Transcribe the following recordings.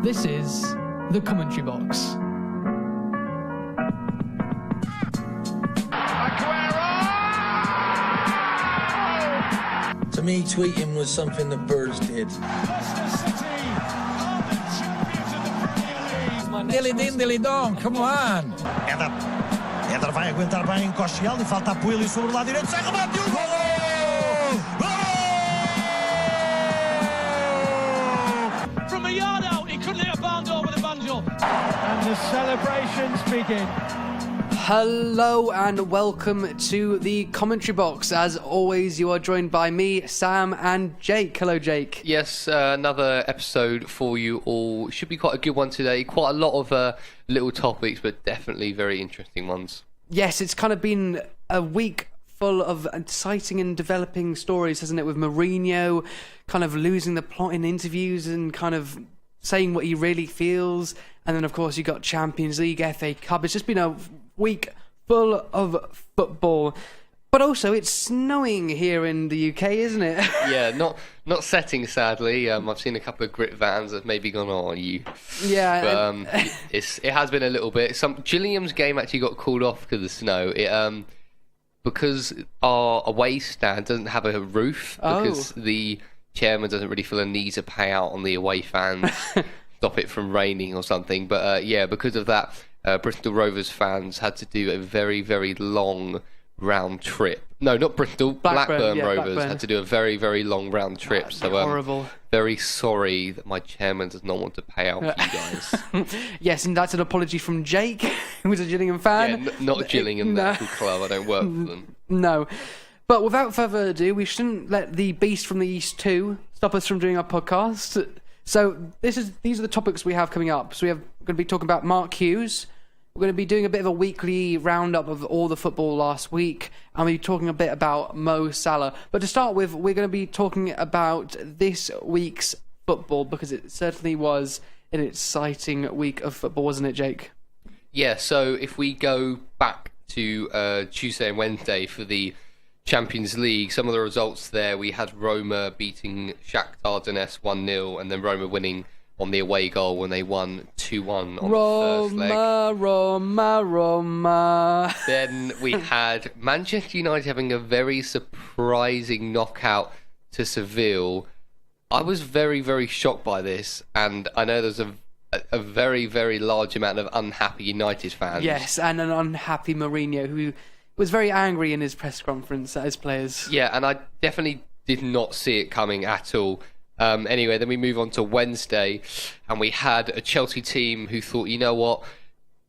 This is the Commentary Box. To me, tweeting was something that birds did. Dilly din, dilly dong, come on! Éder vai aguentar bem, Costiel e falta apoio ali sobre o lado direito, sai remate e o gol! From a yard out, he couldn't hit a barn door with a banjo. And the celebrations begin. Hello and welcome to the Commentary Box. As always, you are joined by me, Sam, and Jake. Hello, Jake. Yes, another episode for you all. Should be quite a good one today. Quite a lot of little topics, but definitely very interesting ones. Yes, it's kind of been a week full of exciting and developing stories, hasn't it? With Mourinho kind of losing the plot in interviews and kind of saying what he really feels. And then, of course, you got Champions League, FA Cup. It's just been a week full of football. But also, it's snowing here in the UK, isn't it? Yeah, not setting, sadly. I've seen a couple of grit vans that maybe gone, oh, you. Yeah. But it has been a little bit. Gilliam's game actually got called off because of the snow. Because our away stand doesn't have a roof, because the chairman doesn't really feel a need to pay out on the away fans, stop it from raining or something. But because of that, Bristol Rovers fans had to do a very, very long round trip. No, not Bristol, Blackburn Rovers had to do a very, very long round trip. So horrible. Very sorry that my chairman does not want to pay out for you guys. Yes, and that's an apology from Jake, who was a Gillingham fan. Yeah, not Gillingham, the actual club. I don't work for them. No. But without further ado, we shouldn't let the Beast from the East 2 stop us from doing our podcast. So these are the topics we have coming up. So we're going to be talking about Mark Hughes. We're going to be doing a bit of a weekly roundup of all the football last week, and we'll be talking a bit about Mo Salah. But to start with, we're going to be talking about this week's football, because it certainly was an exciting week of football, wasn't it, Jake? Yeah, so if we go back to Tuesday and Wednesday for the Champions League, some of the results there, we had Roma beating Shakhtar Donetsk 1-0, and then Roma winning on the away goal when they won 2-1 on the first leg. Roma. Then we had Manchester United having a very surprising knockout to Seville. I was very, very shocked by this, and I know there's a very, very large amount of unhappy United fans. Yes, and an unhappy Mourinho, who was very angry in his press conference at his players. Yeah, and I definitely did not see it coming at all. Anyway, then we move on to Wednesday, and we had a Chelsea team who thought, you know what,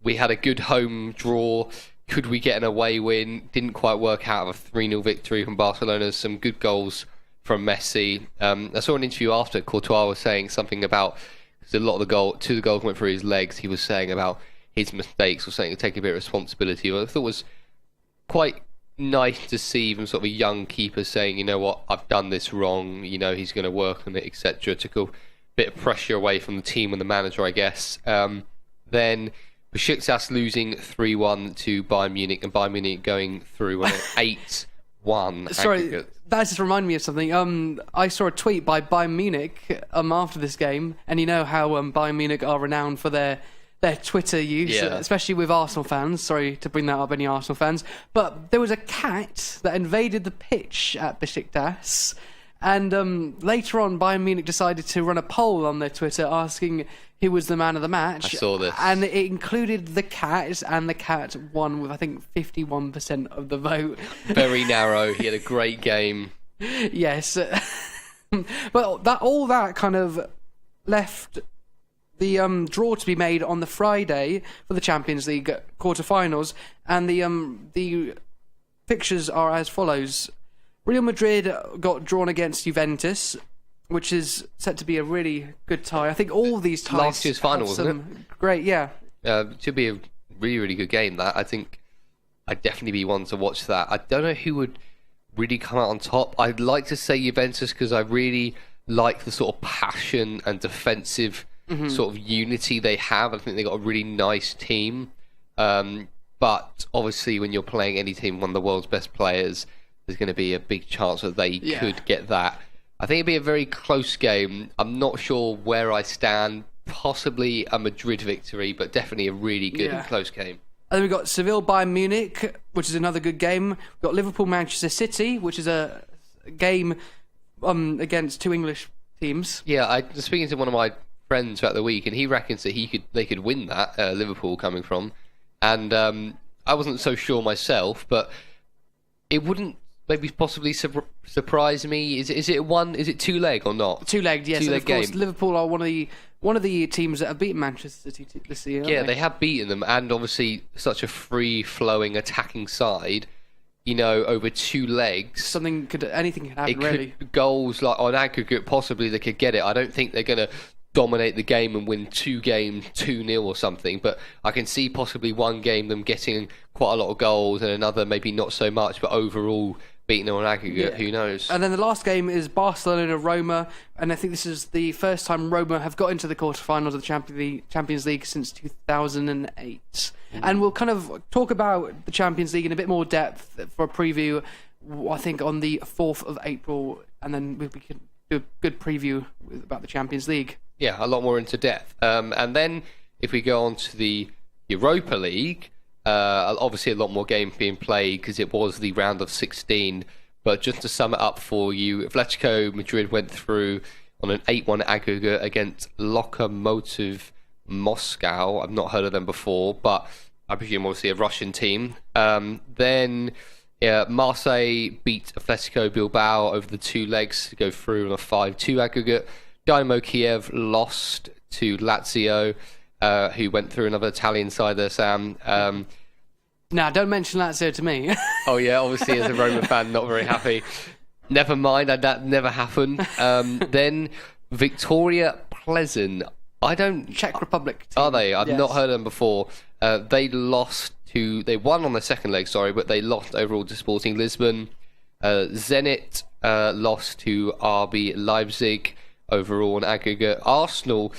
we had a good home draw. Could we get an away win? Didn't quite work out of a 3-0 victory from Barcelona. Some good goals from Messi. I saw an interview after Courtois was saying something about, because a lot of two of the goals went through his legs. He was saying about his mistakes or something to take a bit of responsibility. I thought it was quite nice to see even sort of a young keeper saying, you know what, I've done this wrong, you know, he's going to work on it, etc. Took a bit of pressure away from the team and the manager, I guess. Then Besiktas losing 3-1 to Bayern Munich, and Bayern Munich going through on an 8-1 Sorry, aggregate. that just reminded me of something. I saw a tweet by Bayern Munich after this game, and you know how Bayern Munich are renowned for their Twitter use, especially with Arsenal fans. Sorry to bring that up, any Arsenal fans. But there was a cat that invaded the pitch at Besiktas, and later on, Bayern Munich decided to run a poll on their Twitter asking who was the man of the match. I saw this. And it included the cat, and the cat won with, I think, 51% of the vote. Very narrow. He had a great game. Yes. But all that kind of left the draw to be made on the Friday for the Champions League quarterfinals, and the fixtures are as follows. Real Madrid got drawn against Juventus, which is set to be a really good tie. I think all these ties last year's final, wasn't it? Great, yeah. Should be a really, really good game, that. I think I'd definitely be one to watch that. I don't know who would really come out on top. I'd like to say Juventus, because I really like the sort of passion and defensive sort of unity they have. I think they got a really nice team. But obviously, when you're playing any team, one of the world's best players, there's going to be a big chance that they could get that. I think it'd be a very close game. I'm not sure where I stand possibly a Madrid victory, but definitely a really good and close game. And then we've got Seville Bayern Munich, which is another good game. We've got Liverpool Manchester City, which is a game against two English teams. Yeah, I was speaking to one of my friends throughout the week, and he reckons that they could win that, Liverpool coming from. And I wasn't so sure myself, but it wouldn't maybe possibly surprise me. Is it two leg or not? Two legged, yes. Two-leg of course, game. Liverpool are one of the teams that have beaten Manchester City this year. Yeah, they have beaten them, and obviously such a free-flowing attacking side. Over two legs. Anything could happen, really. Goals like on aggregate, possibly they could get it. I don't think they're going to dominate the game and win 2 games 2-0 or something, but I can see possibly one game them getting quite a lot of goals and another maybe not so much, but overall beating them on aggregate. Who knows? And then the last game is Barcelona-Roma, and I think this is the first time Roma have got into the quarterfinals of the Champions League since 2008. And we'll kind of talk about the Champions League in a bit more depth for a preview, I think, on the 4th of April, and then we can do a good preview about the Champions League. Yeah, a lot more into depth. And then if we go on to the Europa League, obviously a lot more games being played because it was the round of 16. But just to sum it up for you, Atletico Madrid went through on an 8-1 aggregate against Lokomotiv Moscow. I've not heard of them before, but I presume obviously a Russian team. Then Marseille beat Atletico Bilbao over the 2 legs to go through on a 5-2 aggregate. Dynamo Kiev lost to Lazio, who went through another Italian side there, Sam. Nah, don't mention Lazio to me. Oh yeah, obviously as a Roma fan, not very happy. Never mind, that never happened. Then Victoria Pleasant. Czech Republic team. Are they? I've not heard of them before. They won on the second leg, but they lost overall to Sporting Lisbon. Zenit lost to RB Leipzig overall on aggregate. Arsenal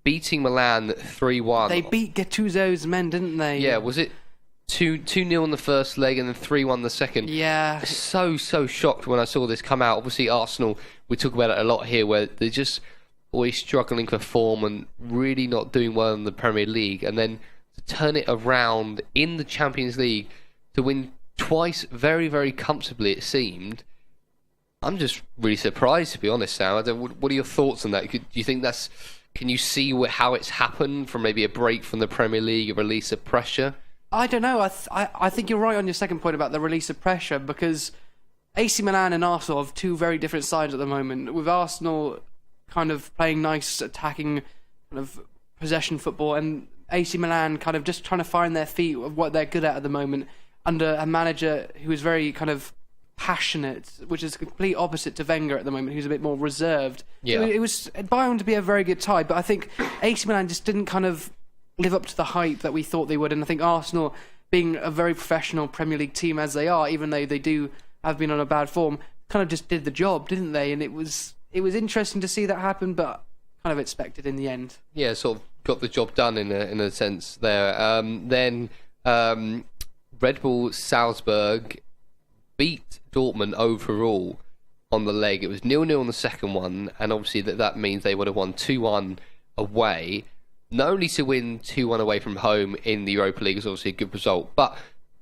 beating Milan 3-1. They beat Gattuso's men, didn't they? Yeah, was it 2-0 in the first leg and then 3-1 the second? Yeah. So shocked when I saw this come out. Obviously Arsenal, we talk about it a lot here, where they're just always struggling for form and really not doing well in the Premier League, and then to turn it around in the Champions League to win twice very, very comfortably, it seemed. I'm just really surprised, to be honest, Sam. What are your thoughts on that? Do you think can you see how it's happened from maybe a break from the Premier League, a release of pressure? I don't know. I think you're right on your second point about the release of pressure, because AC Milan and Arsenal have two very different sides at the moment, with Arsenal kind of playing nice attacking kind of possession football, and AC Milan kind of just trying to find their feet of what they're good at the moment under a manager who is very kind of passionate, which is complete opposite to Wenger at the moment, who's a bit more reserved. Yeah. So it was bound to be a very good tie, but I think AC Milan just didn't kind of live up to the hype that we thought they would, and I think Arsenal, being a very professional Premier League team as they are, even though they do have been on a bad form, kind of just did the job, didn't they? And it was interesting to see that happen, but kind of expected in the end. Yeah, sort of got the job done in a sense there. Then Red Bull Salzburg beat Dortmund overall on the leg. It was 0-0 on the second one, and obviously that means they would have won 2-1 away. Not only to win 2-1 away from home in the Europa League is obviously a good result, but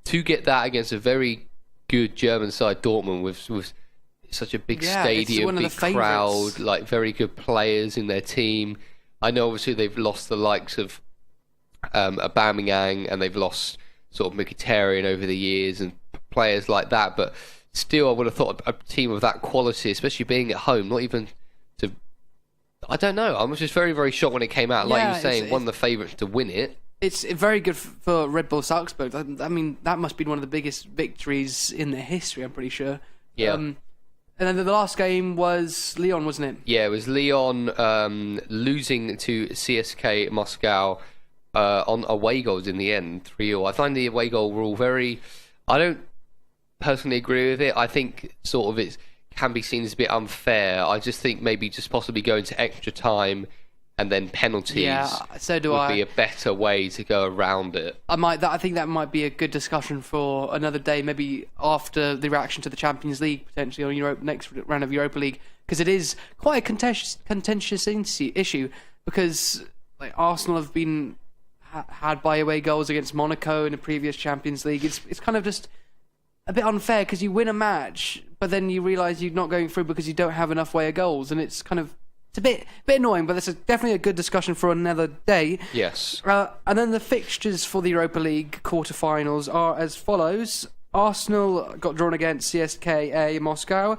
to get that against a very good German side, Dortmund, with such a big stadium, big crowd, like very good players in their team. I know obviously they've lost the likes of Aubameyang, and they've lost sort of Mkhitaryan over the years and players like that, but still I would have thought a team of that quality, especially being at home, not even to... I don't know, I was just very, very shocked when it came out. Like you were saying, one of the favourites to win it. It's very good for Red Bull Salzburg. I mean, that must be one of the biggest victories in their history, I'm pretty sure. Yeah. And then the last game was Lyon, wasn't it? Yeah, it was Lyon losing to CSK Moscow on away goals in the end, 3-0. I find the away goal rule very... I don't personally agree with it. I think sort of it can be seen as a bit unfair. I just think maybe just possibly going to extra time and then penalties would be a better way to go around it. I think that might be a good discussion for another day, maybe after the reaction to the Champions League, potentially, or next round of Europa League, because it is quite a contentious issue. because like Arsenal have been had by away goals against Monaco in the previous Champions League. It's kind of just a bit unfair because you win a match, but then you realise you're not going through because you don't have enough way of goals, and it's a bit annoying. But this is definitely a good discussion for another day. Yes. And then the fixtures for the Europa League quarterfinals are as follows: Arsenal got drawn against CSKA Moscow.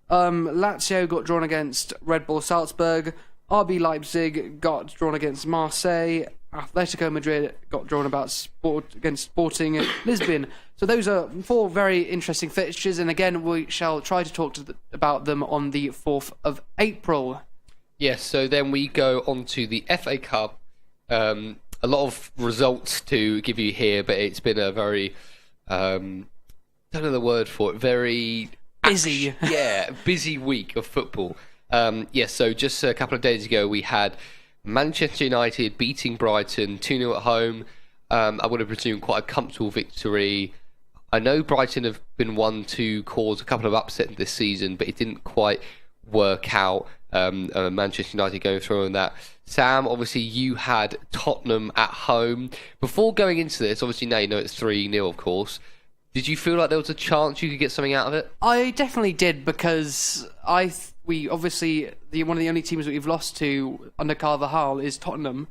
Lazio got drawn against Red Bull Salzburg. RB Leipzig got drawn against Marseille. Atletico Madrid got drawn against Sporting Lisbon. So those are 4 very interesting fixtures, and again we shall try to talk about them on the 4th of April. Yes, so then we go on to the FA Cup. A lot of results to give you here, but it's been a very, don't know the word for it, very... Busy. Busy week of football. So just a couple of days ago we had Manchester United beating Brighton 2-0 at home. I would have presumed quite a comfortable victory. I know Brighton have been one to cause a couple of upsets this season, but it didn't quite work out. Manchester United going through on that. Sam, obviously you had Tottenham at home. Before going into this, obviously now you know it's 3-0 of course. Did you feel like there was a chance you could get something out of it? I definitely did, because we obviously one of the only teams that we've lost to under Carvajal is Tottenham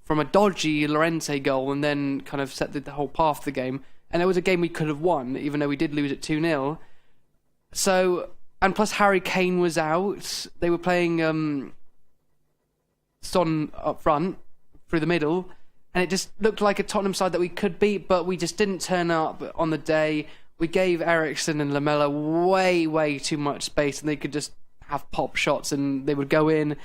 from a dodgy Llorente goal, and then kind of set the whole path of the game. And it was a game we could have won, even though we did lose it 2-0. So, and plus Harry Kane was out. They were playing Son up front through the middle, and it just looked like a Tottenham side that we could beat, but we just didn't turn up on the day. We gave Eriksen and Lamella way too much space, and they could just have pop shots and they would go in,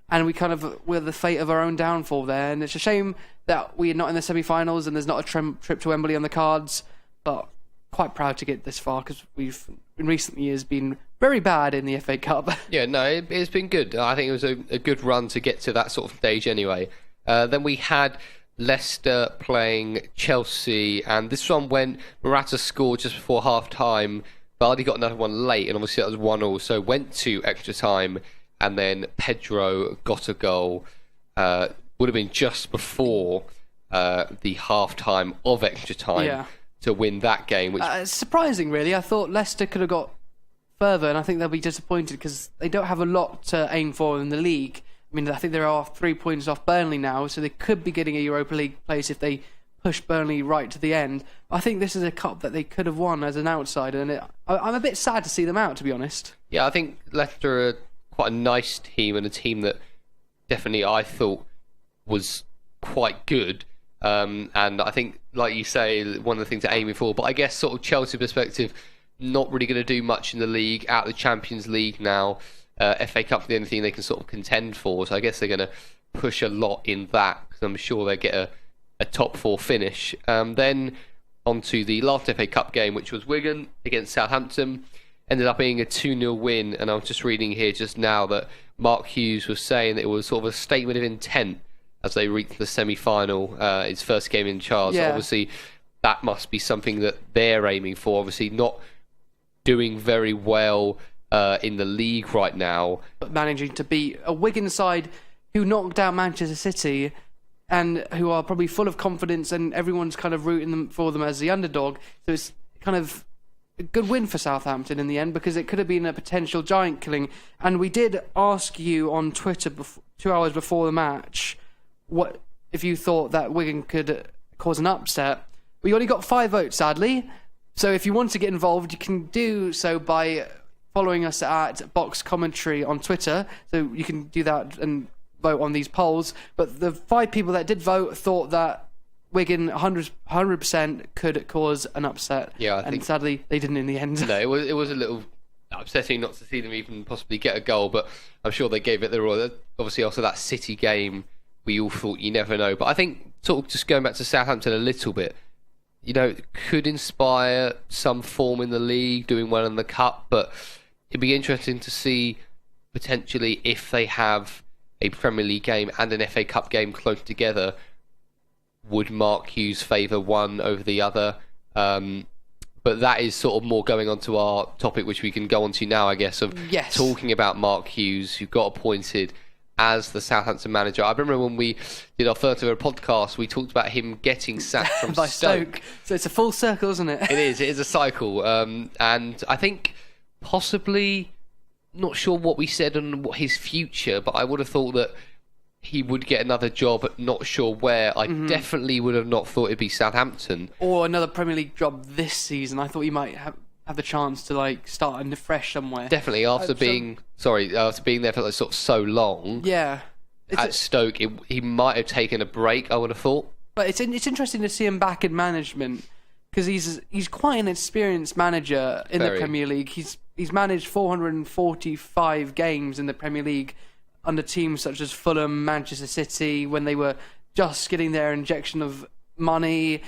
and we kind of were the fate of our own downfall there. And it's a shame that we're not in the semi-finals and there's not a trip to Wembley on the cards, but quite proud to get this far, because we've in recent years been very bad in the FA Cup. Yeah, no, it's been good. I think it was a good run to get to that sort of stage anyway. Then we had Leicester playing Chelsea, and this one when Morata scored just before half-time. Vardy got another one late, and obviously that was 1-1, so went to extra time, and then Pedro got a goal. Would have been just before the half-time of extra time to win that game. Which surprising, really. I thought Leicester could have got further, and I think they'll be disappointed because they don't have a lot to aim for in the league. I mean, I think there are 3 points off Burnley now, so they could be getting a Europa League place if they push Burnley right to the end. I think this is a cup that they could have won as an outsider, and I'm a bit sad to see them out, to be honest. Yeah, I think Leicester are quite a nice team, and a team that definitely I thought was quite good. And I think, like you say, one of the things they're aiming for. But I guess sort of Chelsea perspective, not really going to do much in the league, out of the Champions League now. FA Cup, the only thing they can sort of contend for, so I guess they're going to push a lot in that, because I'm sure they'll get a top 4 finish. Then on to the last FA Cup game, which was Wigan against Southampton. Ended up being a 2-0 win, and I was just reading here just now that Mark Hughes was saying that it was sort of a statement of intent as they reached the semi-final, his first game in charge. Yeah. So obviously that must be something that they're aiming for. Obviously not doing very well in the league right now, but managing to beat a Wigan side who knocked out Manchester City and who are probably full of confidence, and everyone's kind of rooting for them as the underdog. So it's kind of a good win for Southampton in the end, because it could have been a potential giant killing. And we did ask you on Twitter 2 hours before the match what if you thought that Wigan could cause an upset. We only got 5 votes, sadly. So if you want to get involved, you can do so by following us at Box Commentary on Twitter. So you can do that and vote on these polls. But the 5 people that did vote thought that Wigan 100% could cause an upset. Yeah, I think, and sadly they didn't in the end. No, it was a little upsetting not to see them even possibly get a goal, but I'm sure they gave it their all. Obviously also that City game, we all thought you never know. But I think sort of just going back to Southampton a little bit, you know, could inspire some form in the league, doing well in the cup, but it'd be interesting to see potentially if they have a Premier League game and an FA Cup game close together, would Mark Hughes favour one over the other? But that is sort of more going on to our topic, which we can go on to now, I guess, of yes. talking about Mark Hughes, who got appointed as the Southampton manager. I remember when we did our first ever podcast, we talked about him getting sacked from by Stoke. So it's a full circle, isn't it? It is a cycle. And I think possibly, not sure what we said on what his future, but I would have thought that he would get another job, but not sure where. I definitely would have not thought it'd be Southampton. Or another Premier League job this season. I thought he might have the chance to like start in fresh somewhere. Definitely, after being there for like, sort of so long. Yeah. At Stoke, he might have taken a break, I would have thought. But it's interesting to see him back in management because he's quite an experienced manager in the Premier League. He's managed 445 games in the Premier League under teams such as Fulham, Manchester City, when they were just getting their injection of money,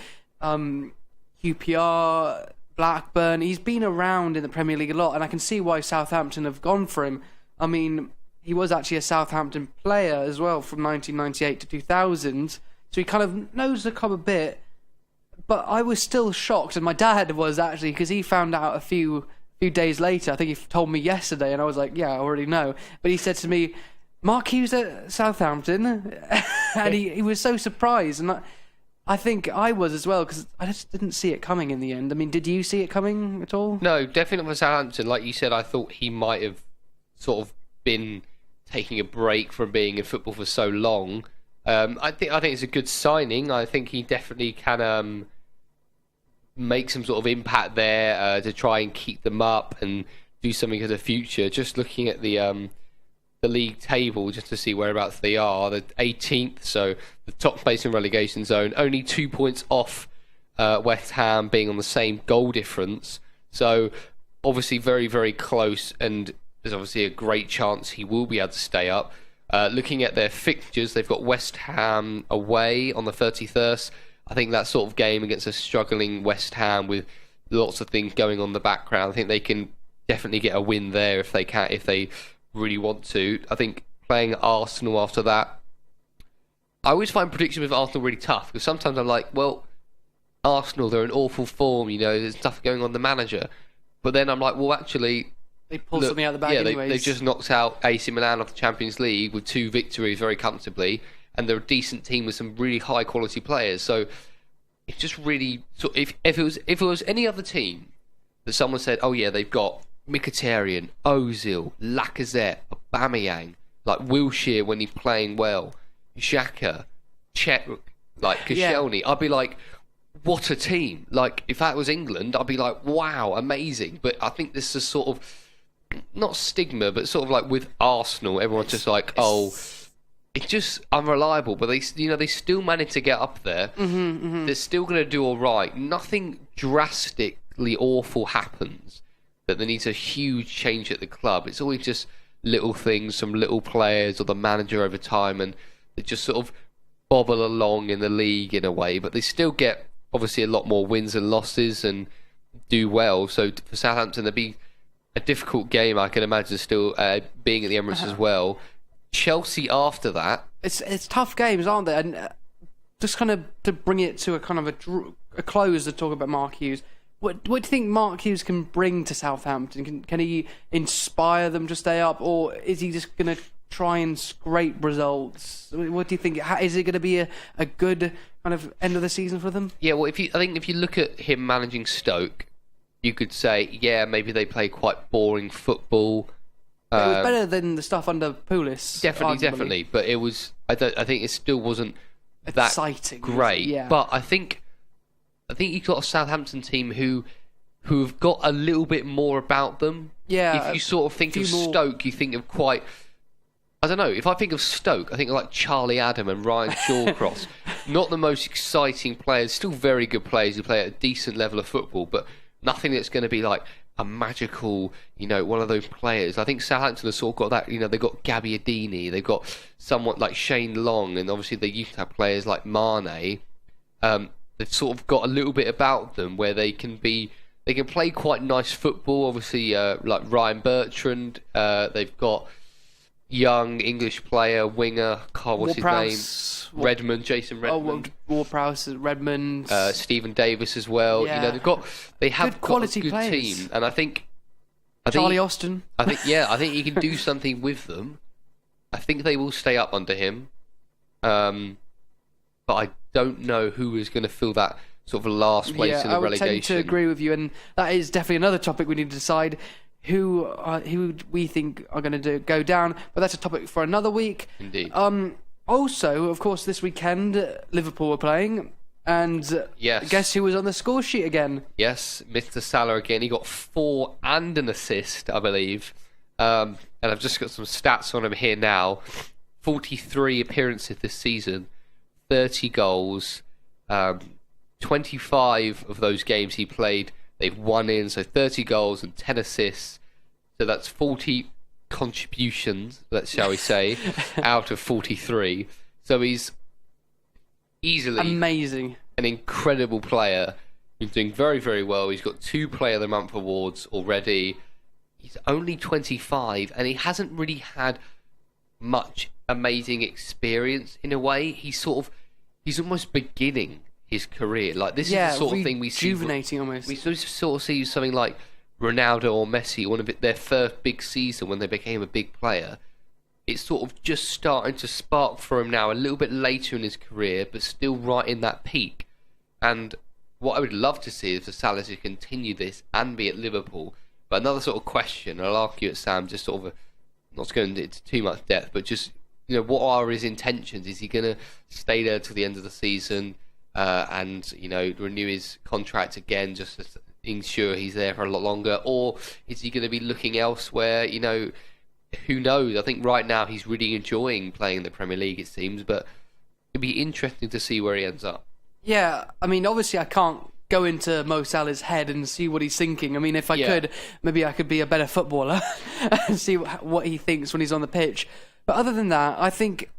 QPR, Blackburn. He's been around in the Premier League a lot, and I can see why Southampton have gone for him. I mean, he was actually a Southampton player as well from 1998 to 2000, so he kind of knows the club a bit. But I was still shocked, and my dad was actually, because he found out a few days later. I think he told me yesterday, and I was like, yeah, I already know. But he said to me, Mark Hughes at Southampton, and he was so surprised, and I think I was as well, because I just didn't see it coming in the end. I mean, did you see it coming at all? No, definitely for Southampton. Like you said, I thought he might have sort of been taking a break from being in football for so long. I think it's a good signing. I think he definitely can make some sort of impact there to try and keep them up and do something in the future. Just looking at the league table just to see whereabouts they are. The 18th, so the top place in relegation zone, only 2 points off West Ham being on the same goal difference. So obviously very, very close, and there's obviously a great chance he will be able to stay up. Looking at their fixtures, they've got West Ham away on the 31st. I think that sort of game against a struggling West Ham with lots of things going on in the background, I think they can definitely get a win there if they really want to. I think playing Arsenal after that, I always find predictions with Arsenal really tough, because sometimes I'm like, well, Arsenal, they're in awful form, there's stuff going on the manager. But then I'm like, well, actually, they pulled something out of the bag anyways. They just knocked out AC Milan off the Champions League with 2 victories very comfortably, and they're a decent team with some really high quality players. So it's just really, so if it was any other team that someone said, oh yeah, they've got Mkhitaryan, Ozil, Lacazette, Aubameyang, like Wilshere when he's playing well, Xhaka, Chet, like Koscielny, I'd be like, what a team. Like, if that was England, I'd be like, wow, amazing. But I think this is sort of, not stigma, but sort of like with Arsenal, everyone's just like, oh, it's just unreliable. But they still manage to get up there. They're still going to do all right. Nothing drastically awful happens that there needs a huge change at the club. It's always just little things, some little players or the manager over time, and they just sort of bobble along in the league in a way. But they still get obviously a lot more wins and losses and do well. So for Southampton, there'd be a difficult game, I can imagine, still being at the Emirates as well. Chelsea after that. It's tough games, aren't they? And just kind of to bring it to a kind of a close to talk about Mark Hughes. What do you think Mark Hughes can bring to Southampton? Can he inspire them to stay up, or is he just going to try and scrape results? What do you think? Is it going to be a good kind of end of the season for them? Yeah, well, I think if you look at him managing Stoke, you could say, yeah, maybe they play quite boring football. It was better than the stuff under Pulis. Definitely. But it was. I think it still wasn't that exciting, great. Yeah. But I think you've got a Southampton team who've got a little bit more about them. Yeah. If you sort of think of Stoke, you think of quite. I don't know. If I think of Stoke, I think of like Charlie Adam and Ryan Shawcross. Not the most exciting players, still very good players who play at a decent level of football, but nothing that's going to be like a magical, one of those players. I think Southampton have sort of got that, they've got Gabbiadini, they've got someone like Shane Long, and obviously they used to have players like Mane. They've sort of got a little bit about them where they can play quite nice football. Obviously, like Ryan Bertrand, they've got young English player, winger, what's his name? Redmond, Jason Redmond. Ward-Prowse, Redmond. Stephen Davis as well. Yeah. They have good quality got a good players. team, and I think Charlie Austin. I think you can do something with them. I think they will stay up under him. But I don't know who is going to fill that sort of last place in the relegation. I would tend to agree with you, and that is definitely another topic we need to decide who we think are going to go down. But that's a topic for another week. Indeed. Also, of course, this weekend Liverpool were playing, and yes. Guess who was on the score sheet again? Yes, Mr. Salah again. He got 4 and an assist, I believe. And I've just got some stats on him here now. 43 appearances this season, 30 goals, 25 of those games he played, they've won in, so 30 goals and 10 assists. So that's 40 contributions, shall we say, out of 43. So he's easily amazing, an incredible player. He's doing very, very well. He's got 2 Player of the Month awards already. He's only 25, and he hasn't really had much amazing experience in a way. He's almost beginning his career. Like, this is the sort of thing we see. Rejuvenating almost. We sort of see something like Ronaldo or Messi, their first big season when they became a big player. It's sort of just starting to spark for him now, a little bit later in his career, but still right in that peak. And what I would love to see is for Salah to continue this and be at Liverpool. But another sort of question, I'll ask you at Sam, just sort of not going into too much depth, but just, what are his intentions? Is he going to stay there till the end of the season and, renew his contract again just to ensure he's there for a lot longer? Or is he going to be looking elsewhere? Who knows? I think right now he's really enjoying playing in the Premier League, it seems, but it'd be interesting to see where he ends up. Yeah, I mean, obviously I can't go into Mo Salah's head and see what he's thinking. I mean, if I could, maybe I could be a better footballer and see what he thinks when he's on the pitch. But other than that, I think,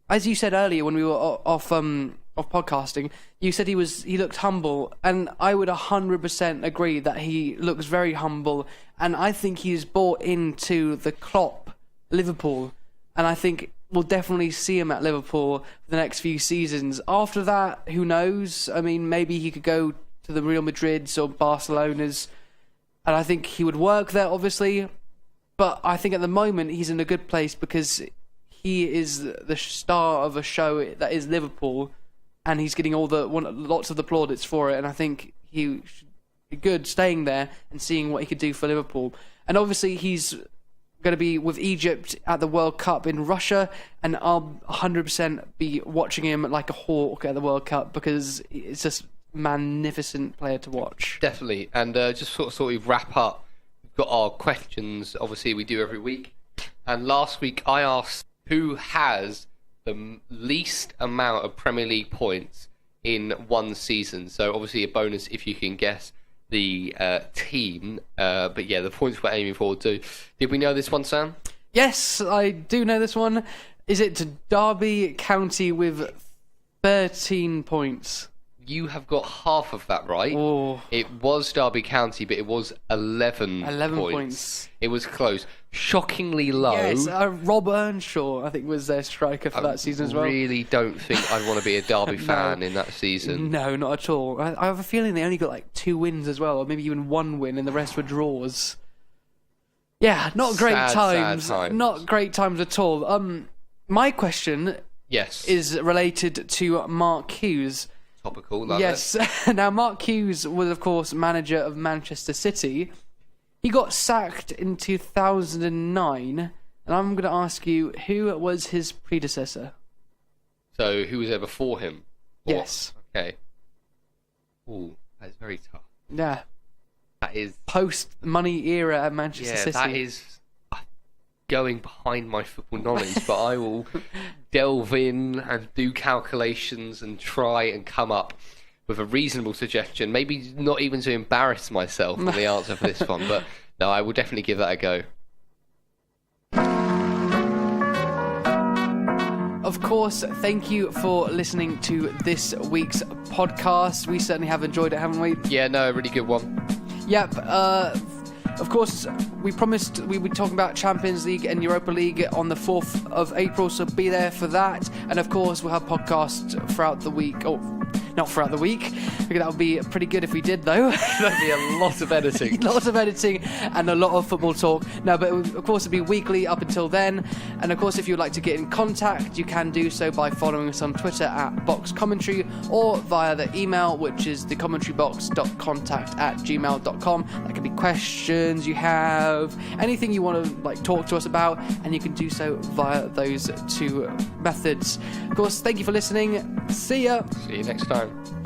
as you said earlier when we were off podcasting, you said he looked humble, and I would 100% agree that he looks very humble, and I think he's bought into the Klopp Liverpool, and I think we'll definitely see him at Liverpool for the next few seasons. After that, who knows? I mean, maybe he could go to the Real Madrids or Barcelonas, and I think he would work there, obviously. But I think at the moment he's in a good place because he is the star of a show that is Liverpool, and he's getting lots of the plaudits for it. And I think he should be good staying there and seeing what he could do for Liverpool. And obviously he's going to be with Egypt at the World Cup in Russia, and I'll 100% be watching him like a hawk at the World Cup because it's just magnificent player to watch. Definitely. And just sort of wrap up, we've got our questions, obviously we do every week. And last week I asked who has the least amount of Premier League points in one season. So obviously a bonus if you can guess the team. But yeah, the points we're aiming for too. Did we know this one, Sam? Yes, I do know this one. Is it Derby County with 13 points? You have got half of that right. Oh. It was Derby County, but it was 11 points. It was close. Shockingly low. Yes, Rob Earnshaw, I think, was their striker for that season as well. I really don't think I'd want to be a Derby fan in that season. No, not at all. I have a feeling they only got like 2 wins as well, or maybe even 1 win, and the rest were draws. Yeah, not great times. Sad times. Not great times at all. My question is related to Mark Hughes. Topical, love yes. it. Now, Mark Hughes was, of course, manager of Manchester City. He got sacked in 2009, and I'm going to ask you, who was his predecessor? So, who was there before him? Yes. Okay. Ooh, that is very tough. Yeah. That is... post-money era at Manchester City. Yeah, that is going behind my football knowledge, but I will delve in and do calculations and try and come up with a reasonable suggestion. Maybe not even to embarrass myself on the answer for this one, but no, I will definitely give that a go. Of course, thank you for listening to this week's podcast. We certainly have enjoyed it, haven't we? Yeah, no, a really good one. Yep. Of course, we promised we would talk about Champions League and Europa League on the 4th of April, so be there for that. And of course, we'll have podcasts throughout the week, or not throughout the week. think that would be pretty good if we did, though. That'd be a lot of editing. Lots of editing and a lot of football talk. No, but of course it'll be weekly up until then. And of course, if you'd like to get in contact, you can do so by following us on Twitter at Box Commentary or via the email, which is thecommentary.box.contact@gmail.com. That can be questions you have, anything you want to talk to us about, and you can do so via those two methods. Of course, thank you for listening. See ya. See you next time.